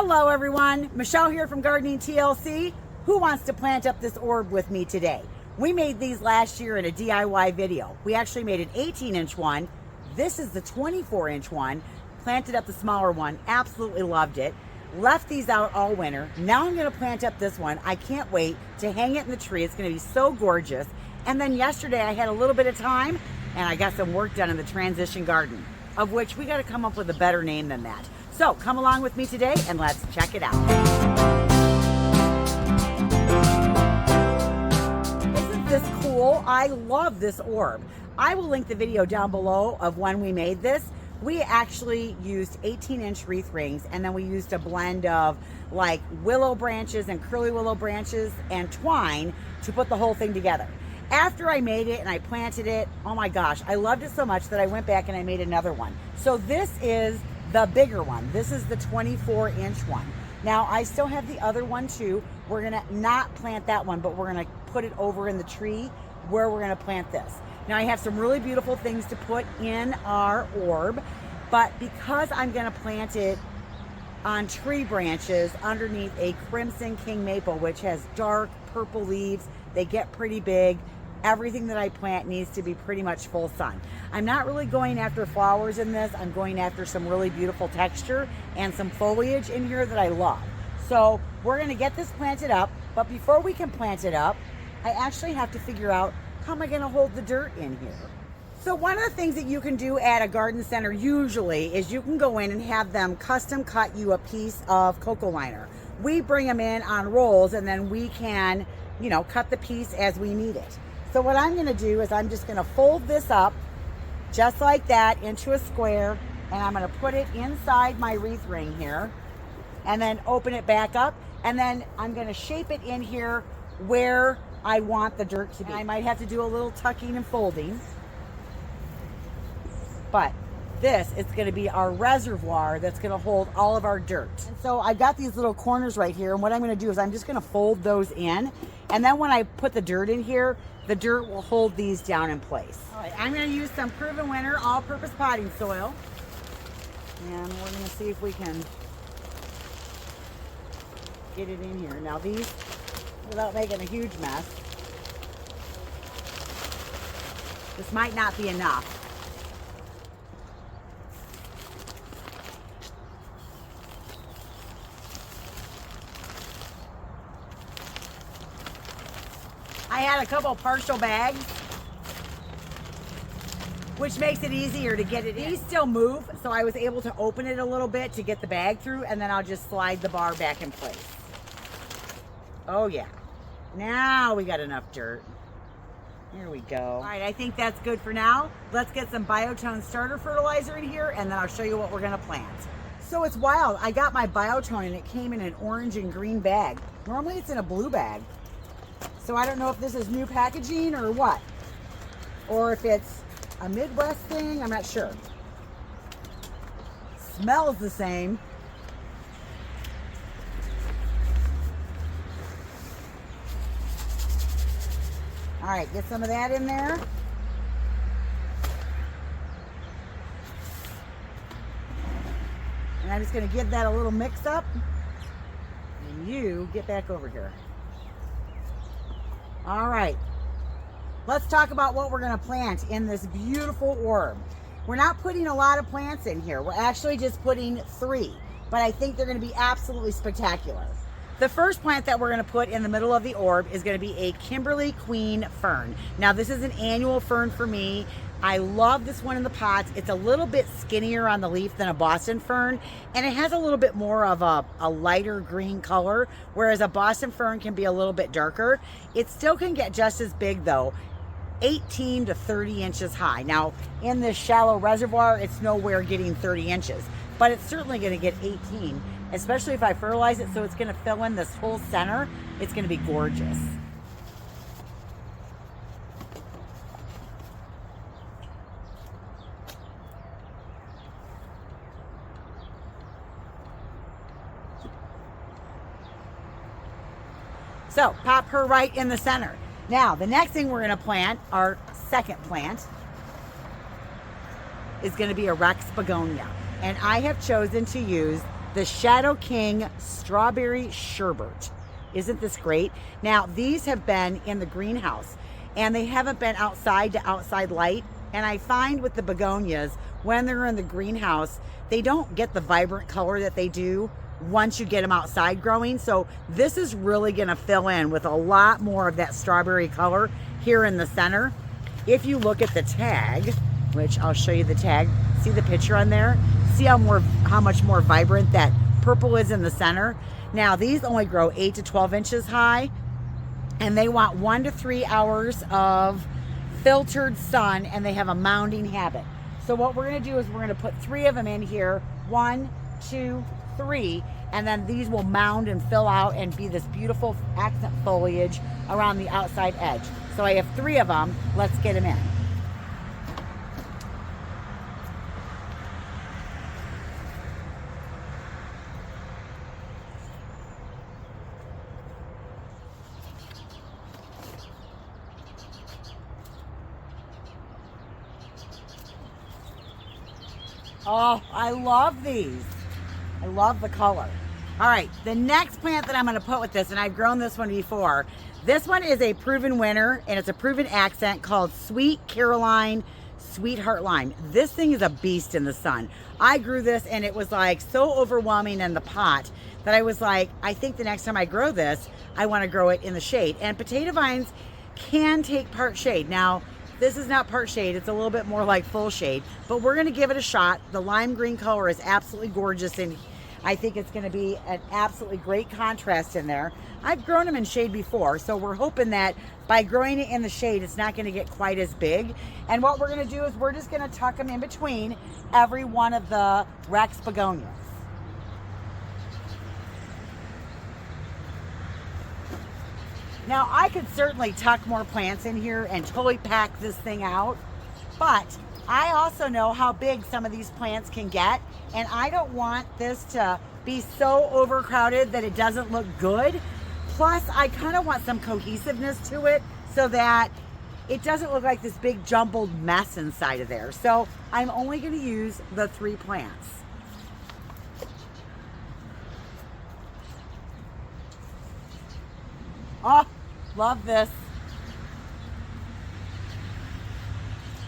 Hello everyone, Michelle here from Gardening TLC. Who wants to plant up this orb with me today? We made these last year in a DIY video. We actually made an 18-inch one. This is the 24-inch one. Planted up the smaller one, absolutely loved it. Left these out all winter. Now I'm gonna plant up this one. I can't wait to hang it in the tree. It's gonna be so gorgeous. And then yesterday I had a little bit of time and I got some work done in the transition garden, of which we gotta come up with a better name than that. So come along with me today and let's check it out. Isn't this cool? I love this orb. I will link the video down below of when we made this. We actually used 18-inch wreath rings, and then we used a blend of like willow branches and curly willow branches and twine to put the whole thing together. After I made it and I planted it, oh my gosh, I loved it so much that I went back and I made another one. So this is the bigger one. This is the 24-inch one. Now I still have the other one too. We're gonna not plant that one, but we're gonna put it over in the tree where we're gonna plant this. Now I have some really beautiful things to put in our orb, but because I'm gonna plant it on tree branches underneath a crimson king maple, which has dark purple leaves, they get pretty big. Everything that I plant needs to be pretty much full sun. I'm not really going after flowers in this. I'm going after some really beautiful texture and some foliage in here that I love. So we're gonna get this planted up, but before we can plant it up, I actually have to figure out how am I gonna hold the dirt in here. So one of the things that you can do at a garden center usually is you can go in and have them custom cut you a piece of cocoa liner. We bring them in on rolls and then we can, you know, cut the piece as we need it. So what I'm gonna do is I'm just gonna fold this up just like that into a square, and I'm gonna put it inside my wreath ring here and then open it back up, and then I'm gonna shape it in here where I want the dirt to be. And I might have to do a little tucking and folding, but this is gonna be our reservoir that's gonna hold all of our dirt. And so I've got these little corners right here, and what I'm gonna do is I'm just gonna fold those in, and then when I put the dirt in here, the dirt will hold these down in place. All right, I'm gonna use some Proven Winter all-purpose potting soil, and we're gonna see if we can get it in here. Now these, without making a huge mess, this might not be enough. I had a couple partial bags, which makes it easier to get it in. These still move, so I was able to open it a little bit to get the bag through, and then I'll just slide the bar back in place. Oh yeah, now we got enough dirt. Here we go. All right, I think that's good for now. Let's get some Biotone starter fertilizer in here, and then I'll show you what we're gonna plant. So it's wild, I got my Biotone and it came in an orange and green bag. Normally it's in a blue bag. So I don't know if this is new packaging or what, or if it's a Midwest thing, I'm not sure. Smells the same. All right, get some of that in there. And I'm just gonna give that a little mix up. And you get back over here. All right, let's talk about what we're gonna plant in this beautiful orb. We're not putting a lot of plants in here. We're actually just putting 3, but I think they're gonna be absolutely spectacular. The first plant that we're gonna put in the middle of the orb is gonna be a Kimberly Queen Fern. Now this is an annual fern for me. I love this one in the pots. It's a little bit skinnier on the leaf than a Boston fern, and it has a little bit more of a lighter green color, whereas a Boston fern can be a little bit darker. It still can get just as big though, 18 to 30 inches high. Now in this shallow reservoir, it's nowhere getting 30 inches, but it's certainly gonna get 18, especially if I fertilize it, so it's gonna fill in this whole center. It's gonna be gorgeous. So pop her right in the center. Now, the next thing we're gonna plant, our second plant, is gonna be a Rex begonia. And I have chosen to use the Shadow King Strawberry Sherbet. Isn't this great? Now, these have been in the greenhouse and they haven't been outside to outside light. And I find with the begonias, when they're in the greenhouse, they don't get the vibrant color that they do once you get them outside growing. So this is really gonna fill in with a lot more of that strawberry color here in the center. If you look at the tag, which I'll show you the tag, see the picture on there? See how much more vibrant that purple is in the center? Now these only grow 8 to 12 inches high, and they want 1 to 3 hours of filtered sun, and they have a mounding habit. So what we're gonna do is we're gonna put 3 of them in here, 1, 2, 3, and then these will mound and fill out and be this beautiful accent foliage around the outside edge. So I have 3 of them. Let's get them in. Oh, I love these. I love the color. All right, the next plant that I'm gonna put with this, and I've grown this one before, this one is a proven winner, and it's a proven accent called Sweet Caroline Sweetheart Lime. This thing is a beast in the sun. I grew this and it was like so overwhelming in the pot that I was like, I think the next time I grow this, I wanna grow it in the shade. And potato vines can take part shade. Now, this is not part shade, it's a little bit more like full shade, but we're gonna give it a shot. The lime green color is absolutely gorgeous, and I think it's gonna be an absolutely great contrast in there. I've grown them in shade before, so we're hoping that by growing it in the shade, it's not gonna get quite as big. And what we're gonna do is we're just gonna tuck them in between every one of the Rex begonias. Now, I could certainly tuck more plants in here and totally pack this thing out, but I also know how big some of these plants can get, and I don't want this to be so overcrowded that it doesn't look good. Plus, I kind of want some cohesiveness to it so that it doesn't look like this big jumbled mess inside of there. So I'm only going to use the 3 plants. Oh, love this.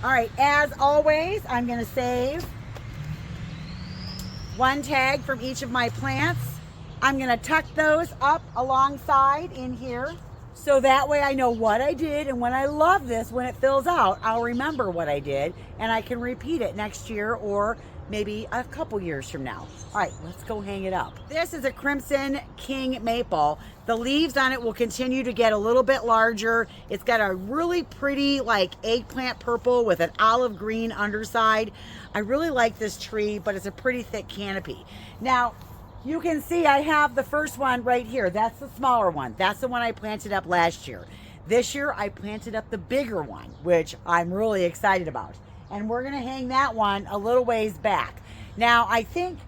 All right, as always, I'm gonna save 1 tag from each of my plants. I'm gonna tuck those up alongside in here, so that way I know what I did, and when I love this, when it fills out, I'll remember what I did, and I can repeat it next year or maybe a couple years from now. All right, let's go hang it up. This is a Crimson King Maple. The leaves on it will continue to get a little bit larger. It's got a really pretty like eggplant purple with an olive green underside. I really like this tree, but it's a pretty thick canopy. Now, you can see I have the first one right here. That's the smaller one. That's the one I planted up last year. This year, I planted up the bigger one, which I'm really excited about. And we're gonna hang that one a little ways back. Now, I think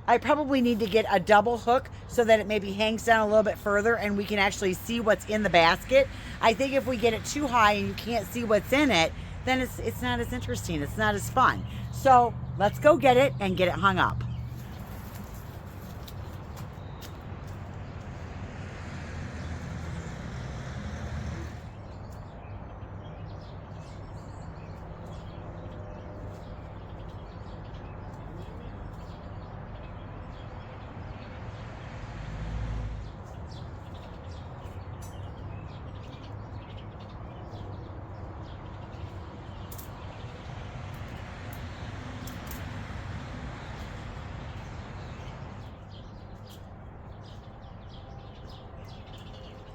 I probably need to get a double hook so that it maybe hangs down a little bit further and we can actually see what's in the basket. I think if we get it too high and you can't see what's in it, then it's not as interesting, it's not as fun. So let's go get it and get it hung up.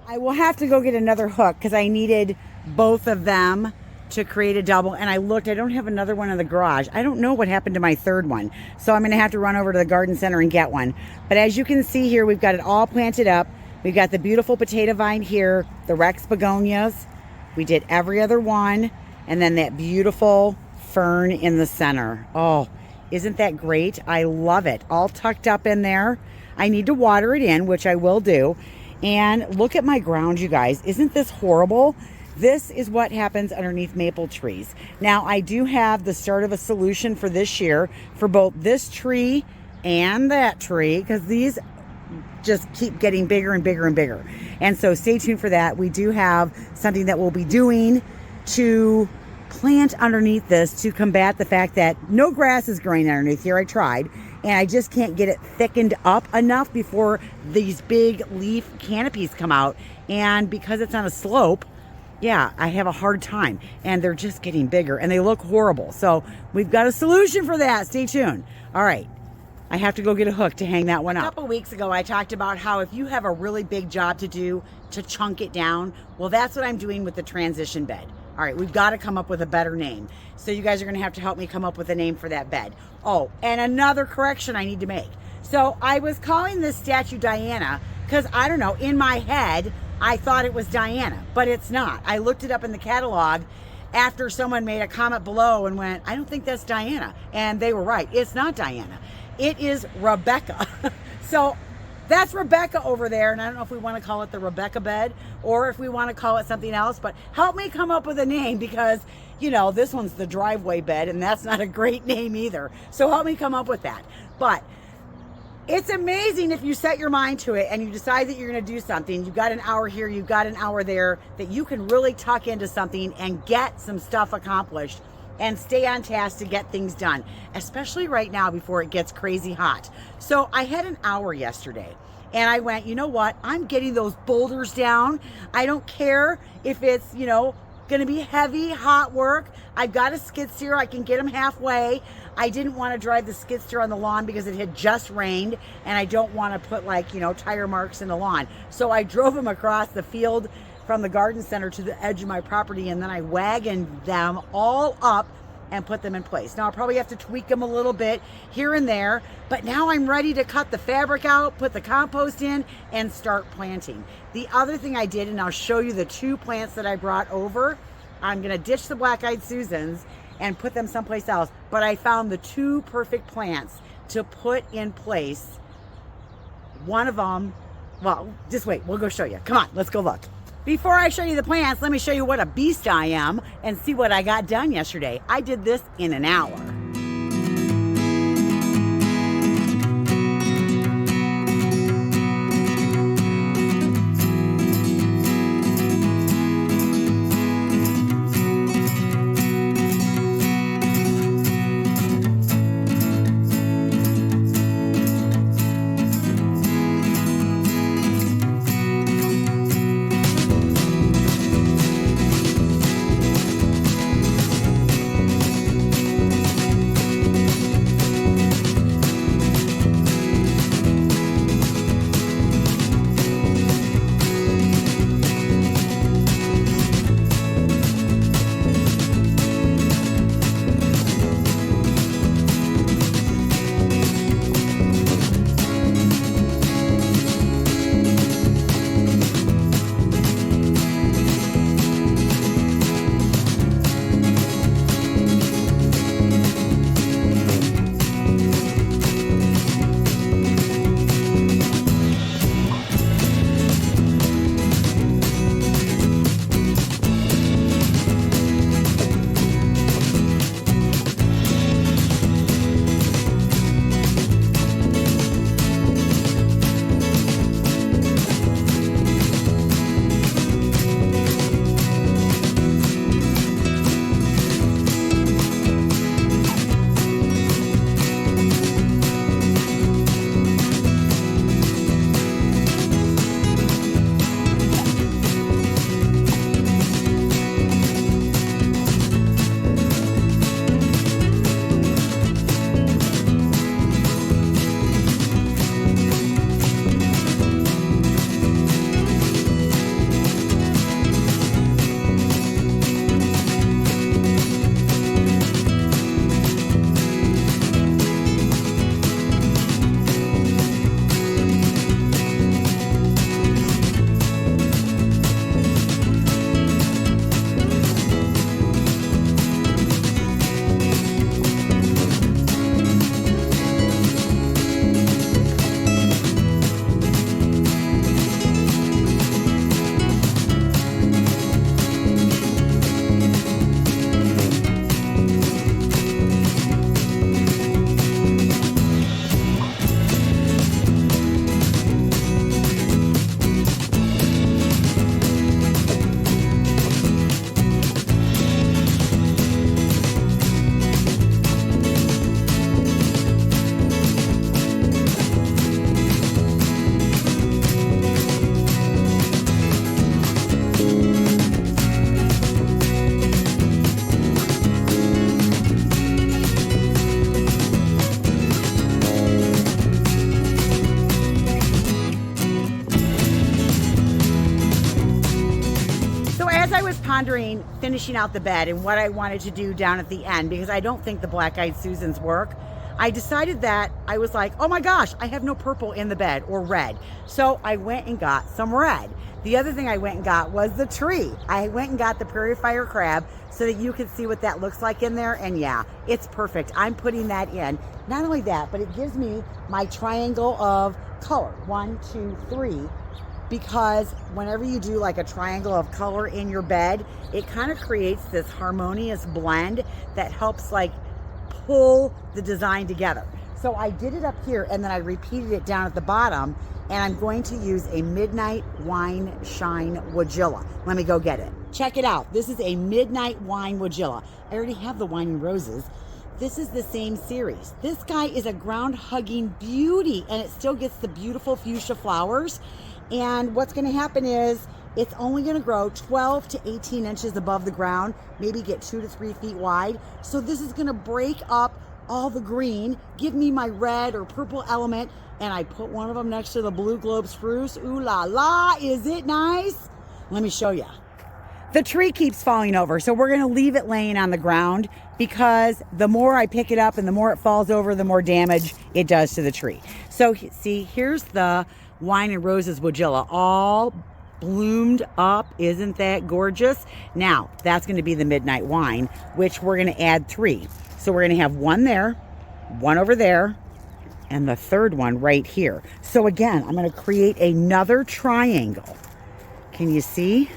I will have to go get another hook because I needed both of them to create a double. And I looked, I don't have another one in the garage. I don't know what happened to my third one. So I'm going to have to run over to the garden center and get one. But as you can see here, we've got it all planted up. We've got the beautiful potato vine here, the Rex begonias. We did every other one. And then that beautiful fern in the center. Oh, isn't that great? I love it. All tucked up in there. I need to water it in, which I will do. And look at my ground, you guys. Isn't this horrible? This is what happens underneath maple trees. Now, I do have the start of a solution for this year for both this tree and that tree, because these just keep getting bigger and bigger and bigger. And so stay tuned for that. We do have something that we'll be doing to plant underneath this to combat the fact that no grass is growing underneath here. I tried, and I just can't get it thickened up enough before these big leaf canopies come out. And because it's on a slope, yeah, I have a hard time, and they're just getting bigger and they look horrible. So we've got a solution for that. Stay tuned. All right. I have to go get a hook to hang that one up. A couple weeks ago, I talked about how if you have a really big job to do to chunk it down, well, that's what I'm doing with the transition bed. All right, we've got to come up with a better name. So you guys are going to have to help me come up with a name for that bed. Oh, and another correction I need to make. So I was calling this statue Diana because, I don't know, in my head, I thought it was Diana, but it's not. I looked it up in the catalog after someone made a comment below and went, I don't think that's Diana. And they were right. It's not Diana. It is Rebecca. So that's Rebecca over there. And I don't know if we want to call it the Rebecca bed or if we want to call it something else, but help me come up with a name because, you know, this one's the driveway bed and that's not a great name either. So help me come up with that. But it's amazing if you set your mind to it and you decide that you're going to do something. You've got an hour here, you've got an hour there, that you can really tuck into something and get some stuff accomplished and stay on task to get things done, especially right now before it gets crazy hot. So I had an hour yesterday and I went, you know what? I'm getting those boulders down. I don't care if it's, you know, going to be heavy, hot work. I've got a skid steer. I can get them halfway. I didn't want to drive the skid steer on the lawn because it had just rained and I don't want to put like, you know, tire marks in the lawn. So I drove them across the field from the garden center to the edge of my property, and then I wagoned them all up and put them in place. Now I'll probably have to tweak them a little bit here and there, but now I'm ready to cut the fabric out, put the compost in, and start planting. The other thing I did, and I'll show you the two plants that I brought over, I'm gonna ditch the black-eyed Susans and put them someplace else, but I found the two perfect plants to put in place. One of them, well, just wait, we'll go show you. Come on, let's go look. Before I show you the plants, let me show you what a beast I am and see what I got done yesterday. I did this in an hour. pondering finishing out the bed and what I wanted to do down at the end, because I don't think the Black-Eyed Susans work, I decided that I was like, oh my gosh, I have no purple in the bed or red. So I went and got some red. The other thing I went and got was the tree. I went and got the prairie fire crab so that you could see what that looks like in there. And yeah, it's perfect. I'm putting that in. Not only that, but it gives me my triangle of color. 1, 2, 3. Because whenever you do like a triangle of color in your bed, it kind of creates this harmonious blend that helps like pull the design together. So I did it up here and then I repeated it down at the bottom, and I'm going to use a Midnight Wine Shine Woodgilla. Let me go get it. Check it out. This is a Midnight Wine Woodgilla. I already have the Wine and Roses. This is the same series. This guy is a ground-hugging beauty, and it still gets the beautiful fuchsia flowers. And what's going to happen is it's only going to grow 12 to 18 inches above the ground, maybe get 2 to 3 feet wide. So this is going to break up all the green, give me my red or purple element, and I put one of them next to the blue globe spruce. Ooh la la, is it nice? Let me show you. The tree keeps falling over, so we're going to leave it laying on the ground, because the more I pick it up and the more it falls over, the more damage it does to the tree. So see, here's the Wine and Roses Woodgilla, all bloomed up. Isn't that gorgeous? Now, that's going to be the Midnight Wine, which we're going to add 3. So we're going to have one there, one over there, and the third one right here. So again, I'm going to create another triangle. Can you see?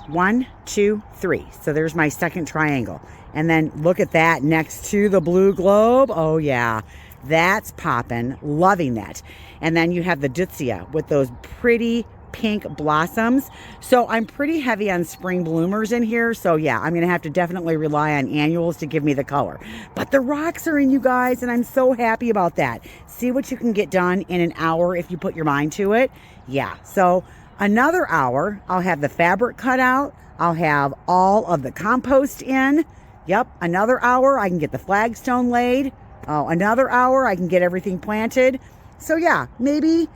1, 2, 3. So there's my second triangle. And then look at that next to the blue globe. Oh yeah, that's popping. Loving that. And then you have the Deutzia with those pretty pink blossoms. So I'm pretty heavy on spring bloomers in here. So yeah, I'm going to have to definitely rely on annuals to give me the color. But the rocks are in, you guys, and I'm so happy about that. See what you can get done in an hour if you put your mind to it. Yeah, so another hour, I'll have the fabric cut out. I'll have all of the compost in. Yep, another hour, I can get the flagstone laid. Oh, another hour, I can get everything planted. So yeah, maybe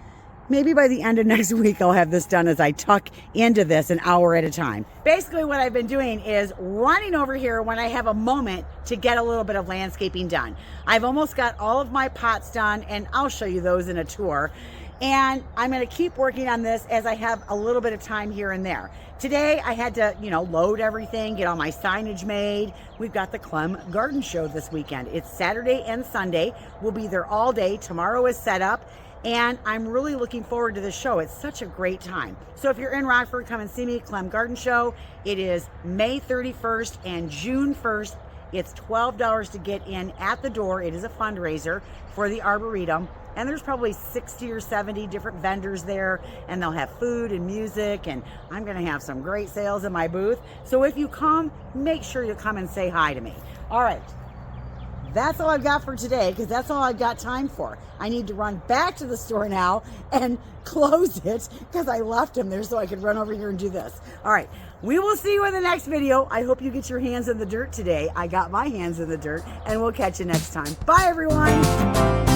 by the end of next week, I'll have this done as I tuck into this an hour at a time. Basically, what I've been doing is running over here when I have a moment to get a little bit of landscaping done. I've almost got all of my pots done, and I'll show you those in a tour. And I'm going to keep working on this as I have a little bit of time here and there. Today, I had to, load everything, get all my signage made. We've got the Clem Garden Show this weekend. It's Saturday and Sunday. We'll be there all day. Tomorrow is set up. And I'm really looking forward to the show. It's such a great time. So if you're in Rockford, come and see me, Clem Garden Show. It is May 31st and June 1st. It's $12 to get in at the door. It is a fundraiser for the Arboretum. And there's probably 60 or 70 different vendors there, and they'll have food and music, and I'm going to have some great sales in my booth. So if you come, make sure you come and say hi to me. All right. That's all I've got for today, because that's all I've got time for. I need to run back to the store now and close it, because I left them there so I could run over here and do this. All right. We will see you in the next video. I hope you get your hands in the dirt today. I got my hands in the dirt, and we'll catch you next time. Bye, everyone.